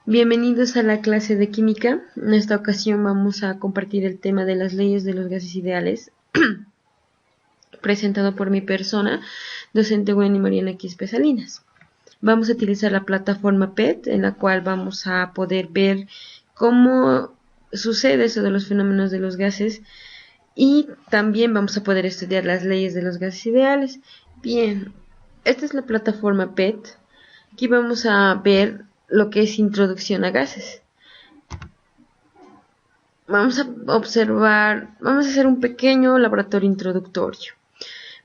Bienvenidos a la clase de química. En esta ocasión vamos a compartir el tema de las leyes de los gases ideales, presentado por mi persona, docente Wendy Mariana Quispe Salinas. Vamos a utilizar la plataforma PET, en la cual vamos a poder ver cómo sucede eso de los fenómenos de los gases y también vamos a poder estudiar las leyes de los gases ideales. Bien, esta es la plataforma PET. Aquí vamos a ver lo que es introducción a gases. Vamos a observar, vamos a hacer un pequeño laboratorio introductorio.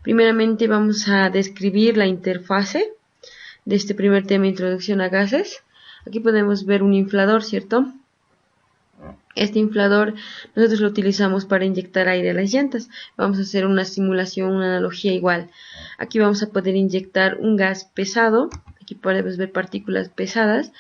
Primeramente vamos a describir la interfase de este primer tema, introducción a gases. Aquí podemos ver un inflador, ¿cierto? Este inflador nosotros lo utilizamos para inyectar aire a las llantas. Vamos a hacer una simulación, una analogía igual. Aquí vamos a poder inyectar un gas pesado. Aquí podemos ver partículas pesadas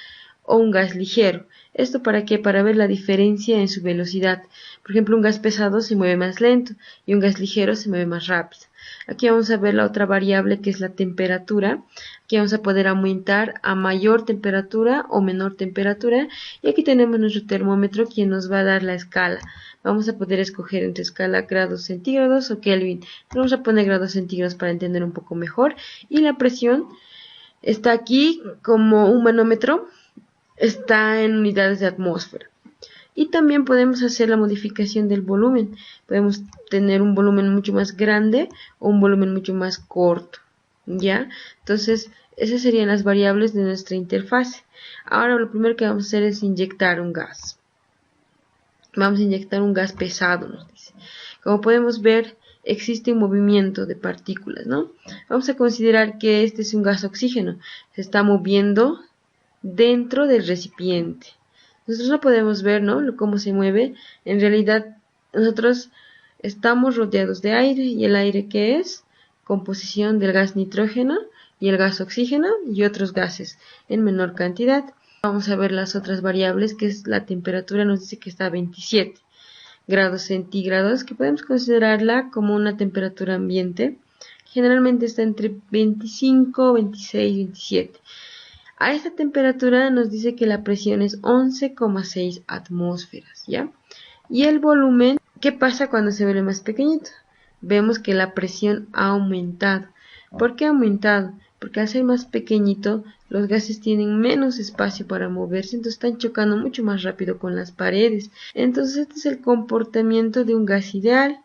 o un gas ligero. ¿Esto para qué? Para ver la diferencia en su velocidad. Por ejemplo, un gas pesado se mueve más lento y un gas ligero se mueve más rápido. Aquí vamos a ver la otra variable que es la temperatura. Aquí vamos a poder aumentar a mayor temperatura o menor temperatura. Y aquí tenemos nuestro termómetro quien nos va a dar la escala. Vamos a poder escoger entre escala grados centígrados o Kelvin. Vamos a poner grados centígrados para entender un poco mejor. Y la presión está aquí como un manómetro. Está en unidades de atmósfera. Y también podemos hacer la modificación del volumen. Podemos tener un volumen mucho más grande o un volumen mucho más corto, ¿ya? Entonces, esas serían las variables de nuestra interfase. Ahora lo primero que vamos a hacer es inyectar un gas. Vamos a inyectar un gas pesado, nos dice. Como podemos ver, existe un movimiento de partículas, ¿no? Vamos a considerar que este es un gas oxígeno. Se está moviendo dentro del recipiente. Nosotros no podemos ver, ¿no?, cómo se mueve. En realidad, nosotros estamos rodeados de aire, y el aire, ¿qué es? Composición del gas nitrógeno y el gas oxígeno y otros gases en menor cantidad. Vamos a ver las otras variables, que es la temperatura. Nos dice que está a 27 grados centígrados, que podemos considerarla como una temperatura ambiente. Generalmente está entre 25, 26, 27. A esta temperatura nos dice que la presión es 11,6 atmósferas, ¿ya? Y el volumen, ¿qué pasa cuando se vuelve más pequeñito? Vemos que la presión ha aumentado. ¿Por qué ha aumentado? Porque al ser más pequeñito, los gases tienen menos espacio para moverse, entonces están chocando mucho más rápido con las paredes. Entonces este es el comportamiento de un gas ideal.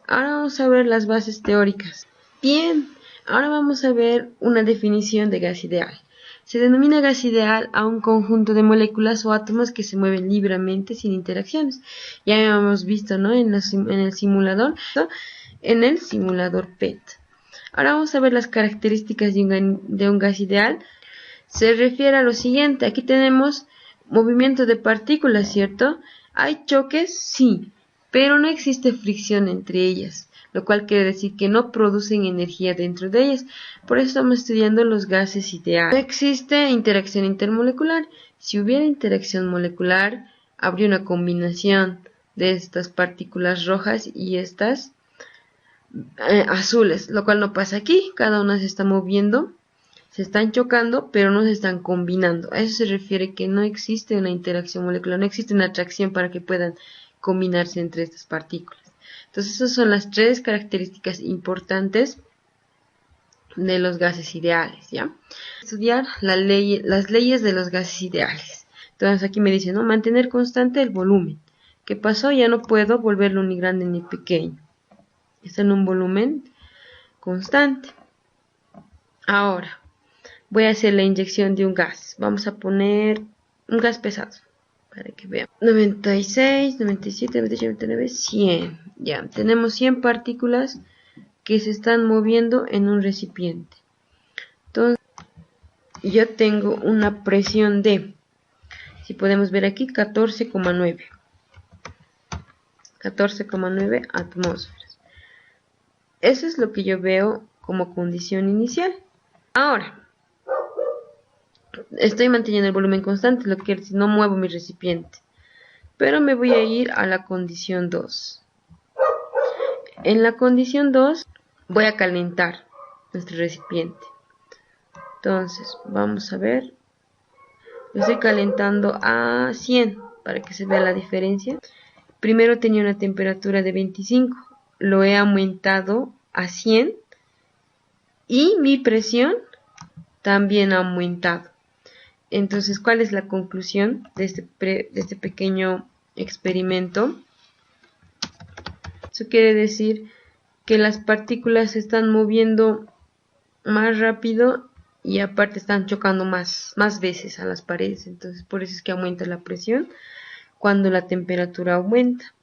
Ahora vamos a ver las bases teóricas. Bien, ahora vamos a ver una definición de gas ideal. Se denomina gas ideal a un conjunto de moléculas o átomos que se mueven libremente sin interacciones. Ya hemos visto, ¿no?, en el simulador PET. Ahora vamos a ver las características de un gas ideal. Se refiere a lo siguiente. Aquí tenemos movimiento de partículas, ¿cierto? ¿Hay choques? Sí, pero no existe fricción entre ellas, lo cual quiere decir que no producen energía dentro de ellas. Por eso estamos estudiando los gases ideales. No existe interacción intermolecular. Si hubiera interacción molecular, habría una combinación de estas partículas rojas y estas azules, lo cual no pasa aquí. Cada una se está moviendo, se están chocando, pero no se están combinando. A eso se refiere que no existe una interacción molecular, no existe una atracción para que puedan combinarse entre estas partículas. Entonces, esas son las tres características importantes de los gases ideales, ¿ya? Estudiar las leyes de los gases ideales. Entonces, aquí me dice, ¿no?, mantener constante el volumen. ¿Qué pasó? Ya no puedo volverlo ni grande ni pequeño. Está en un volumen constante. Ahora, voy a hacer la inyección de un gas. Vamos a poner un gas pesado, para que vean. 96, 97, 98, 99, 100. Ya, tenemos 100 partículas que se están moviendo en un recipiente. Entonces, yo tengo una presión de, si podemos ver aquí, 14,9. 14,9 atmósferas. Eso es lo que yo veo como condición inicial. Ahora, estoy manteniendo el volumen constante, lo que quiere decir no muevo mi recipiente. Pero me voy a ir a la condición 2. En la condición 2 voy a calentar nuestro recipiente. Entonces, vamos a ver. Lo estoy calentando a 100 para que se vea la diferencia. Primero tenía una temperatura de 25, lo he aumentado a 100 y mi presión también ha aumentado. Entonces, ¿cuál es la conclusión de este pequeño experimento? Eso quiere decir que las partículas se están moviendo más rápido y aparte están chocando más veces a las paredes. Entonces, por eso es que aumenta la presión cuando la temperatura aumenta.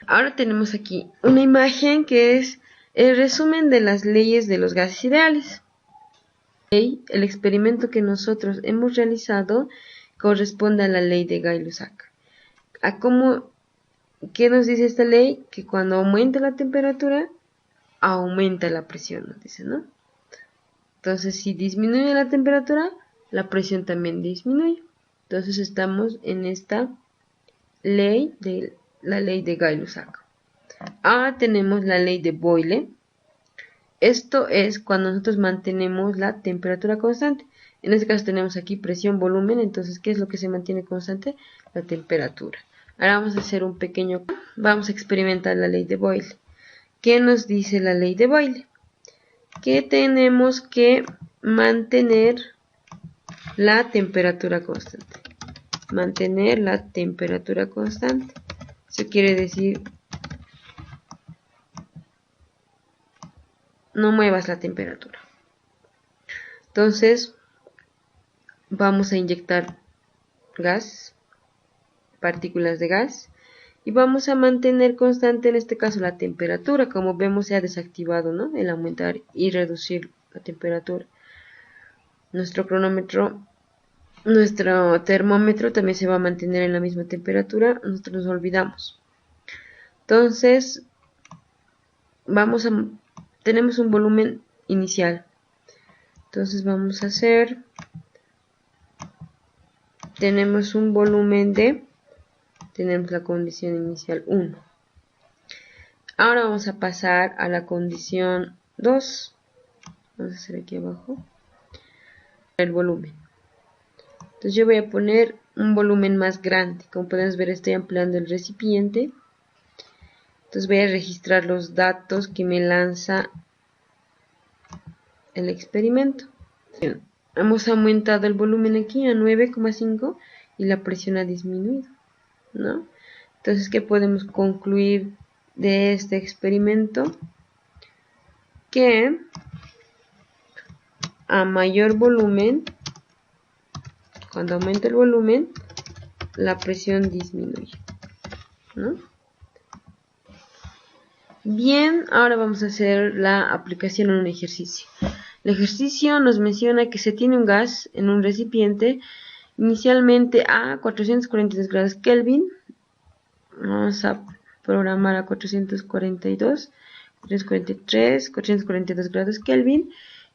Ahora tenemos aquí una imagen que es el resumen de las leyes de los gases ideales. El experimento que nosotros hemos realizado corresponde a la ley de Gay-Lussac. ¿Qué nos dice esta ley? Que cuando aumenta la temperatura, aumenta la presión, nos dice, ¿no? Entonces, si disminuye la temperatura, la presión también disminuye. Entonces, estamos en esta ley la ley de Gay-Lussac. Ahora tenemos la ley de Boyle. Esto es cuando nosotros mantenemos la temperatura constante. En este caso tenemos aquí presión, volumen. Entonces, ¿qué es lo que se mantiene constante? La temperatura. Ahora vamos a hacer vamos a experimentar la ley de Boyle. ¿Qué nos dice la ley de Boyle? Que tenemos que mantener la temperatura constante. Mantener la temperatura constante. Eso quiere decir, no muevas la temperatura. Entonces, vamos a inyectar gas, partículas de gas, y vamos a mantener constante en este caso la temperatura. Como vemos, se ha desactivado, ¿no?, el aumentar y reducir la temperatura. Nuestro termómetro también se va a mantener en la misma temperatura. Nosotros nos olvidamos. Entonces, tenemos un volumen inicial. Entonces vamos a hacer, tenemos un volumen tenemos la condición inicial 1. Ahora vamos a pasar a la condición 2. Vamos a hacer aquí abajo el volumen. Entonces yo voy a poner un volumen más grande. Como podemos ver, estoy ampliando el recipiente. Entonces voy a registrar los datos que me lanza el experimento. Bien, hemos aumentado el volumen aquí a 9,5 y la presión ha disminuido, ¿no? Entonces, ¿qué podemos concluir de este experimento? Que a mayor volumen, cuando aumenta el volumen, la presión disminuye, ¿no? Bien, ahora vamos a hacer la aplicación en un ejercicio. El ejercicio nos menciona que se tiene un gas en un recipiente inicialmente a 442 grados Kelvin. Vamos a programar a 442, 443, 442 grados Kelvin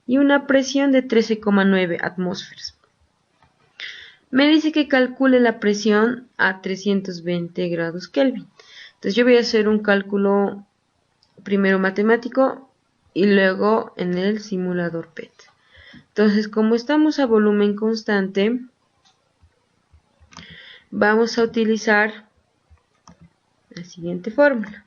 y una presión de 13,9 atmósferas. Me dice que calcule la presión a 320 grados Kelvin. Entonces yo voy a hacer un cálculo primero matemático y luego en el simulador PET. Entonces, como estamos a volumen constante, vamos a utilizar la siguiente fórmula.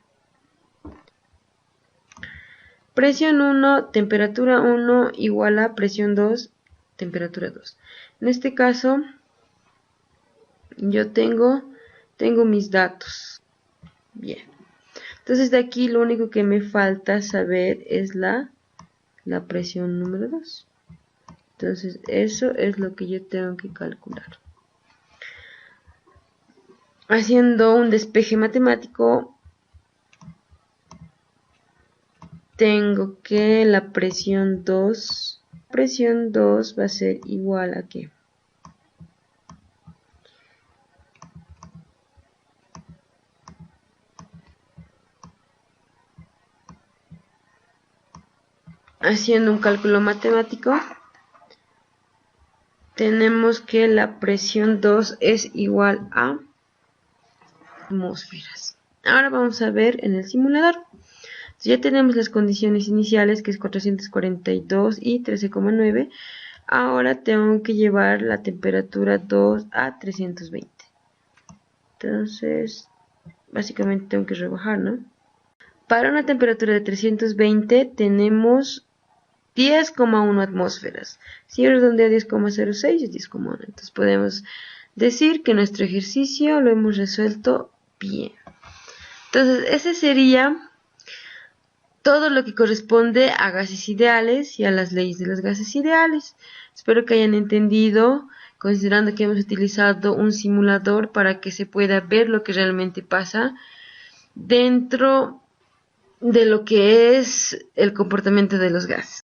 Presión 1, temperatura 1 igual a presión 2, temperatura 2. En este caso, yo tengo mis datos. Bien. Entonces de aquí lo único que me falta saber es la presión número 2. Entonces eso es lo que yo tengo que calcular. Haciendo un despeje matemático, tengo que la presión 2 va a ser igual a ¿qué? Haciendo un cálculo matemático, tenemos que la presión 2 es igual a atmósferas. Ahora vamos a ver en el simulador. Ya tenemos las condiciones iniciales, que es 442 y 13,9. Ahora tengo que llevar la temperatura 2 a 320. Entonces, básicamente tengo que rebajar, ¿no? Para una temperatura de 320 tenemos 10,1 atmósferas. Si redondeo a 10,06 es 10,1. Entonces podemos decir que nuestro ejercicio lo hemos resuelto bien. Entonces ese sería todo lo que corresponde a gases ideales y a las leyes de los gases ideales. Espero que hayan entendido, considerando que hemos utilizado un simulador para que se pueda ver lo que realmente pasa dentro de lo que es el comportamiento de los gases.